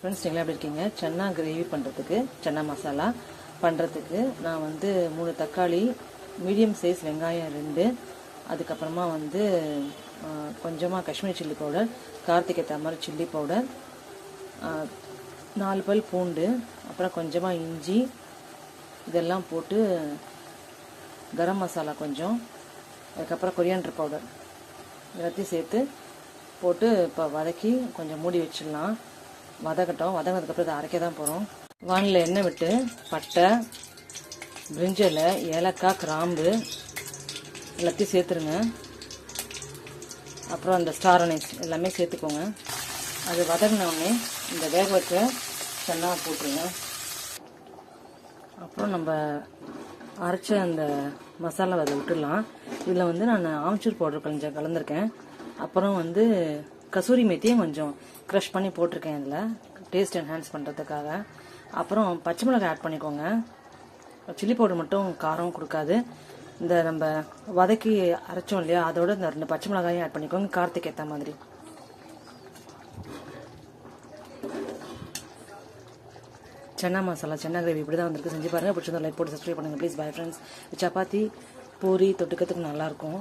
Friends நீங்களா எப்படி இருக்கீங்க? சன்னா கிரேவி பண்ணுறதுக்கு, சன்னா மசாலா பண்ணுறதுக்கு நான் வந்து 3 தக்காளி, மீடியம் சைஸ் வெங்காயம் 2, அதுக்கப்புறமா வந்து கொஞ்சமாக காஷ்மீரி சில்லி பவுடர், காரத்துக்கு ஏற்ற மாதிரி சில்லி பவுடர், 4 பல் பூண்டு, அப்புறம் கொஞ்சமாக இஞ்சி, இதெல்லாம் போட்டு கரம் மசாலா கொஞ்சம், அதுக்கப்புறம் கொரியாண்டர் பவுடர் எல்லாத்தையும் சேர்த்து போட்டு இப்போ வதக்கி கொஞ்சம் மூடி வச்சிடலாம். வதக்கட்டும். வதங்கினதுக்கப்புறம் இதை அரைக்க தான் போகிறோம். வானிலை எண்ணெய் விட்டு பட்டை, பிரிஞ்சல், ஏலக்காய், கிராம்பு எல்லாத்தையும் சேர்த்துருங்க. அப்புறம் அந்த ஸ்டார் அனைஸ் எல்லாமே சேர்த்துக்கோங்க. அது வதங்கினோடனே இந்த வேக வைக்க சன்னா போட்டுருங்க. அப்புறம் நம்ம அரைச்ச அந்த மசாலா அதை விட்டுடலாம். இதில் வந்து நான் ஆம்ச்சூர் பவுடர் கொஞ்சம் கலந்துருக்கேன். அப்புறம் வந்து கசூரி மேத்தியும் கொஞ்சம் க்ரஷ் பண்ணி போட்டிருக்கேன் இதில், டேஸ்ட் என்ஹான்ஸ் பண்ணுறதுக்காக. அப்புறம் பச்சை மிளகாய் ஆட் பண்ணிக்கோங்க. சில்லி பவுடர் மட்டும் காரம் கொடுக்காது. இந்த நம்ம வதக்கி அரைச்சோம் இல்லையா, அதோட இந்த 2 பச்சை மிளகாயும் ஆட் பண்ணிக்கோங்க, காரத்துக்கு ஏற்ற மாதிரி. சன்னா மசாலா, சன்னா கிரேவி இப்படி தான் வந்திருக்கு. செஞ்சு பாருங்கள். பிடிச்சிருந்தா லைக் போட்டு சப்ஸ்கிரைப் பண்ணுங்கள் please. Bye friends. Chapati, puri தொட்டுக்கிறதுக்கு நல்லாயிருக்கும்.